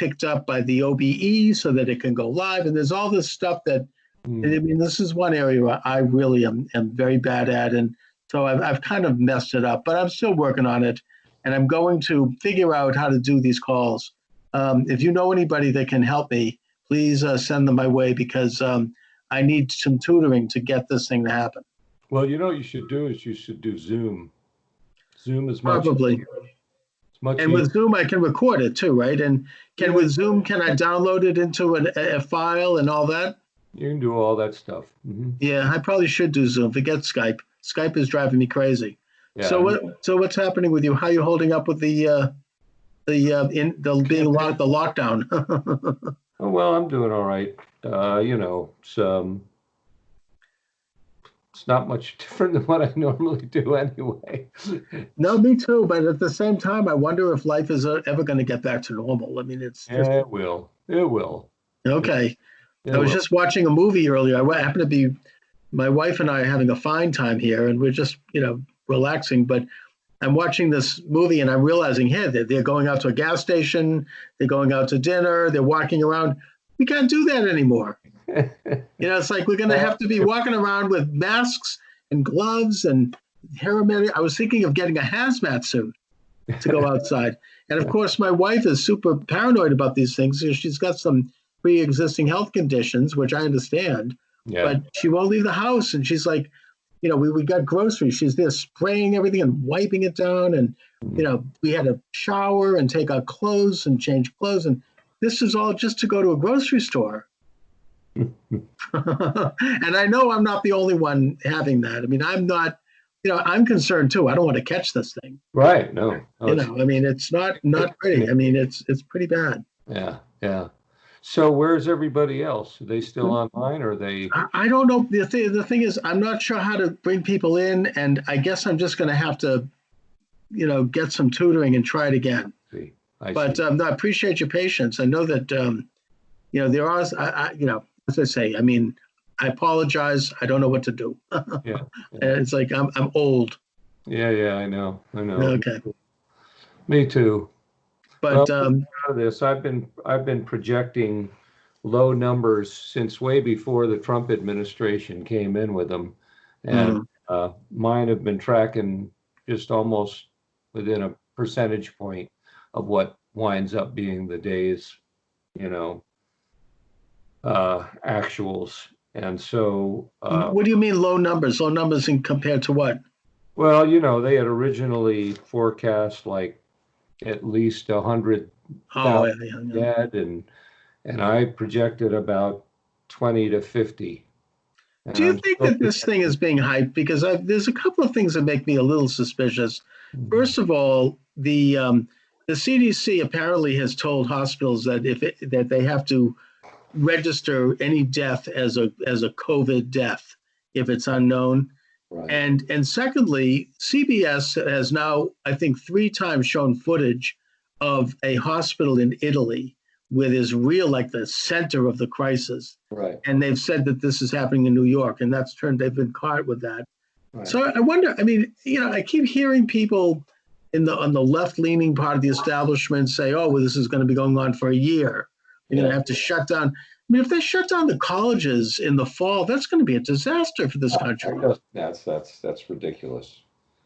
picked up by the OBE so that it can go live. And there's all this stuff that, I mean, this is one area where I really am very bad at. And so I've kind of messed it up, but I'm still working on it. And I'm going to figure out how to do these calls. If you know anybody that can help me, please send them my way, because I need some tutoring to get this thing to happen. Well, you know what you should do is you should do Zoom. Zoom is Probably. much And with Zoom, I can record it too, right? And with Zoom, can I download it into a file and all that? You can do all that stuff. Mm-hmm. Yeah, I probably should do Zoom. Forget Skype. Skype is driving me crazy. Yeah, so what's happening with you? How are you holding up with the lockdown? Oh, well, I'm doing all right. You know, it's not much different than what I normally do anyway. No, me too. But at the same time, I wonder if life is ever going to get back to normal. I mean, it's just... It will. It will. Okay. I was just watching a movie earlier. I happened to be, my wife and I are having a fine time here, and we're just, relaxing. But I'm watching this movie, and I'm realizing, hey, they're going out to a gas station, they're going out to dinner, they're walking around. We can't do that anymore. It's like we're going to have to be walking around with masks and gloves and paramedic. I was thinking of getting a hazmat suit to go outside. And of course, my wife is super paranoid about these things because she's got some pre-existing health conditions, which I understand. Yeah. But she won't leave the house. And she's like, we got groceries. She's there spraying everything and wiping it down. And, we had to shower and take our clothes and change clothes. And this is all just to go to a grocery store. And I know I'm not the only one having that. I mean, I'm not, I'm concerned too. I don't want to catch this thing. Right. No. I mean, it's not pretty. I mean, it's pretty bad. Yeah. Yeah. So where's everybody else? Are they still online, or are they? I don't know. The thing is, I'm not sure how to bring people in, and I guess I'm just going to have to, get some tutoring and try it again. I appreciate your patience. I know that, there are, as I say, I mean, I apologize. I don't know what to do. Yeah. It's like I'm old. Yeah, I know. Okay. Me too. But this, I've been projecting low numbers since way before the Trump administration came in with them, and mine have been tracking just almost within a percentage point of what winds up being the day's, actuals. And so, what do you mean low numbers? Low numbers in compared to what? Well, they had originally forecast like at least 100,000 dead, and I projected about 20 to 50. And do you think that this thing is being hyped? Because there's a couple of things that make me a little suspicious. First of all, the CDC apparently has told hospitals that that they have to register any death as a COVID death if it's unknown. Right. And secondly, CBS has now, I think, 3 times shown footage of a hospital in Italy with is real, like the center of the crisis. Right. And they've said that this is happening in New York, and they've been caught with that. Right. So I wonder, I mean, I keep hearing people on the left-leaning part of the establishment say, oh, well, this is going to be going on for a year. You're going to have to shut down. I mean, if they shut down the colleges in the fall, that's going to be a disaster for this country. That's ridiculous.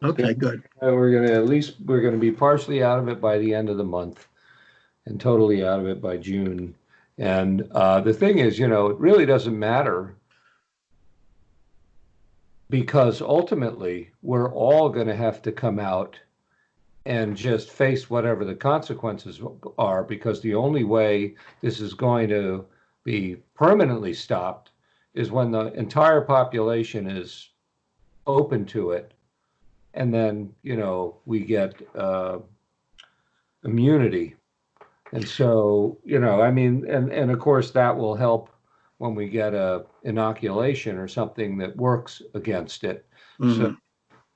Okay, good. We're going to be partially out of it by the end of the month, and totally out of it by June. And the thing is, it really doesn't matter, because ultimately we're all going to have to come out and just face whatever the consequences are, because the only way this is going to be permanently stopped is when the entire population is open to it, and then we get immunity. And so I mean, and of course that will help when we get a inoculation or something that works against it. So,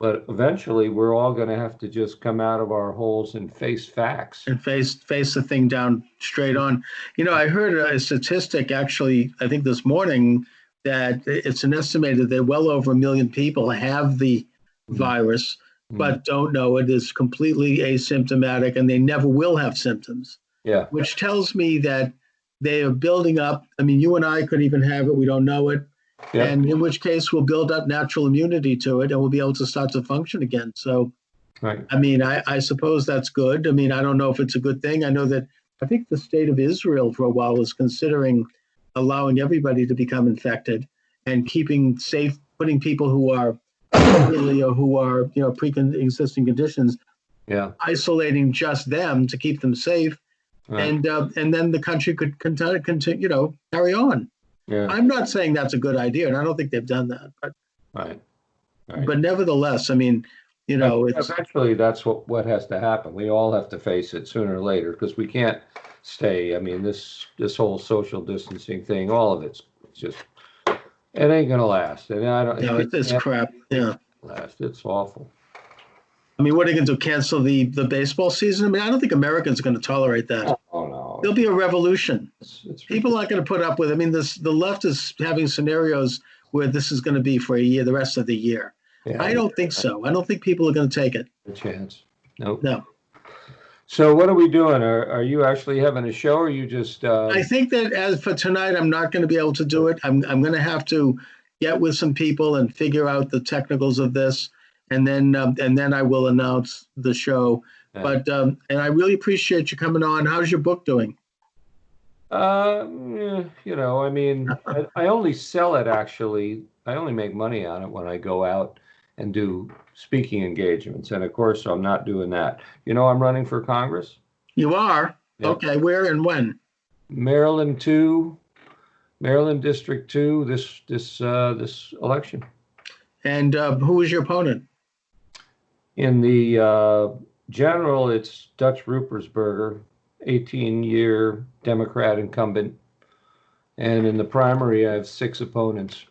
but eventually we're all going to have to just come out of our holes and face facts. And face the thing down straight on. I heard a statistic, actually, I think this morning, that it's an estimated that well over 1 million people have the virus, but don't know it, is completely asymptomatic, and they never will have symptoms. Yeah. which tells me that they are building up. I mean, you and I could even have it. We don't know it. Yeah. And in which case we'll build up natural immunity to it and we'll be able to start to function again. So, Right. I mean, I suppose that's good. I mean, I don't know if it's a good thing. I know that I think the state of Israel for a while was considering allowing everybody to become infected and keeping safe, putting people who are elderly or who are, pre-existing conditions, Yeah. isolating just them to keep them safe. Right. And then the country could continue, carry on. Yeah. I'm not saying that's a good idea, and I don't think they've done that. Right. But nevertheless, I mean, it's eventually that's what has to happen. We all have to face it sooner or later because we can't stay. I mean, this whole social distancing thing, all of it's just it ain't gonna last. And I don't. it's crap. Yeah. Last. It's awful. I mean, what are they going to do? Cancel the baseball season? I mean, I don't think Americans are going to tolerate that. Oh no. There'll be a revolution. It's People aren't going to put up with. I mean, the left is having scenarios where this is going to be for a year, the rest of the year. Yeah, I don't think so. I don't think people are going to take it. A chance. Nope. No. So what are we doing? Are you actually having a show, or are you just? I think that as for tonight, I'm not going to be able to do it. I'm going to have to get with some people and figure out the technicals of this, and then I will announce the show. Yeah. But and I really appreciate you coming on. How's your book doing? I mean, I only sell it actually. I only make money on it when I go out and do speaking engagements, and of course, I'm not doing that. I'm running for Congress. You are? Yep. Okay. Where and when? Maryland District 2. This election. And who is your opponent? In the general, it's Dutch Ruppersberger, 18-year Democrat incumbent. And in the primary, I have 6 opponents.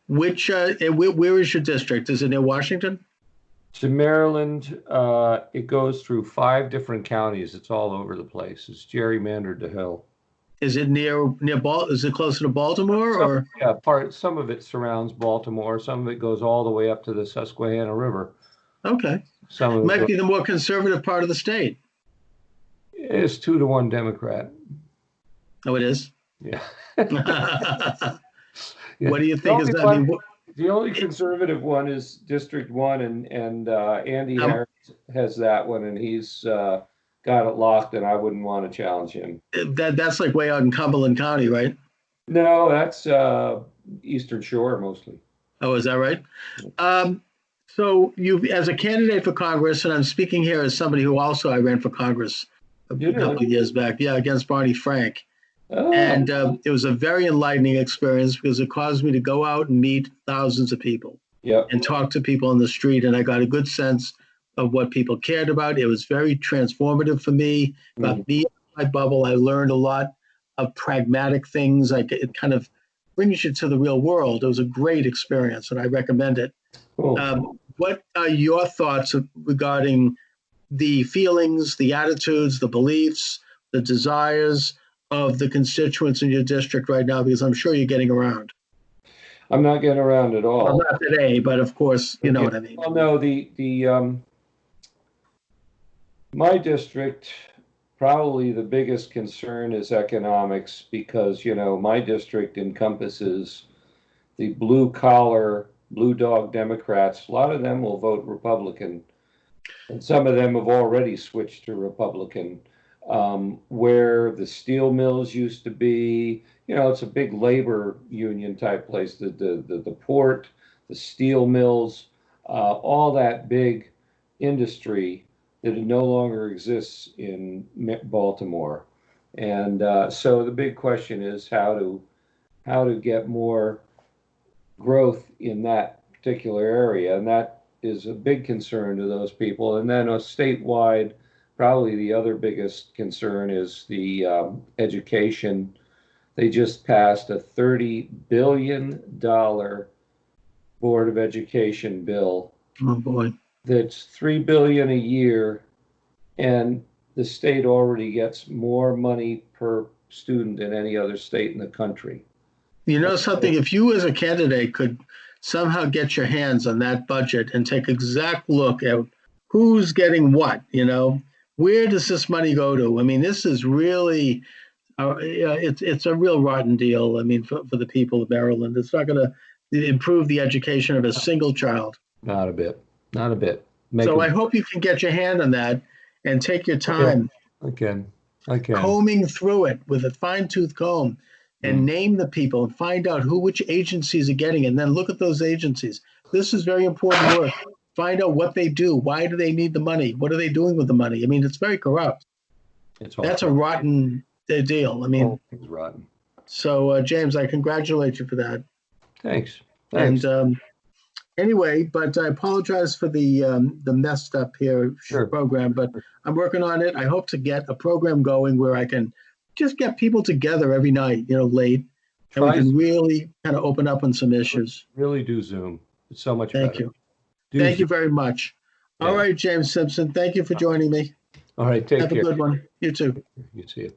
Where is your district? Is it near Washington? To Maryland, it goes through 5 different counties. It's all over the place. It's gerrymandered to hell. Is it near Is it closer to Baltimore or? Yeah, some of it surrounds Baltimore. Some of it goes all the way up to the Susquehanna River. Okay. Some of it might be the more conservative part of the state. It's 2-1 Democrat. Oh, it is? Yeah. What do you think? The only conservative one is District 1, and Andy Harris has that one, and he's got it locked, and I wouldn't want to challenge him. That's like way out in Cumberland County, right? No, that's Eastern Shore mostly. Oh, is that right? So you, as a candidate for Congress, and I'm speaking here as somebody who also I ran for Congress a couple of years back, against Barney Frank. Oh. And it was a very enlightening experience because it caused me to go out and meet thousands of people and talk to people on the street. And I got a good sense of what people cared about. It was very transformative for me. About me in my bubble, I learned a lot of pragmatic things. It kind of brings you to the real world. It was a great experience, and I recommend it. Cool. What are your thoughts regarding the feelings, the attitudes, the beliefs, the desires of the constituents in your district right now? Because I'm sure you're getting around. I'm not getting around at all. Well, not today, but of course, you know what I mean. Well, no, the my district, probably the biggest concern is economics because, my district encompasses the blue collar, blue dog Democrats. A lot of them will vote Republican, and some of them have already switched to Republican. Where the steel mills used to be, it's a big labor union type place. The port, the steel mills, all that big industry that no longer exists in Baltimore. And so the big question is how to get more growth in that particular area, and that is a big concern to those people. And then statewide, probably the other biggest concern is the education. They just passed a $30 billion Board of Education bill. Oh boy. That's $3 billion a year, and the state already gets more money per student than any other state in the country. You know something, if you as a candidate could somehow get your hands on that budget and take exact look at who's getting what, where does this money go to? I mean, this is really, it's a real rotten deal. I mean, for the people of Maryland, it's not going to improve the education of a single child. Not a bit. Not a bit. So I hope you can get your hand on that and take your time. I can. Combing through it with a fine-tooth comb and name the people and find out which agencies are getting it, and then look at those agencies. This is very important work. Find out what they do. Why do they need the money? What are they doing with the money? I mean, it's very corrupt. That's a rotten deal. I mean, it's rotten. So, James, I congratulate you for that. Thanks. And anyway, but I apologize for the messed up here program, but I'm working on it. I hope to get a program going where I can just get people together every night, late, and we can really kind of open up on some issues. Really do Zoom. It's so much better. Thank you. Thank you very much. Yeah. All right, James Simpson, thank you for joining me. All right, take care. Have a good one. You too. You too.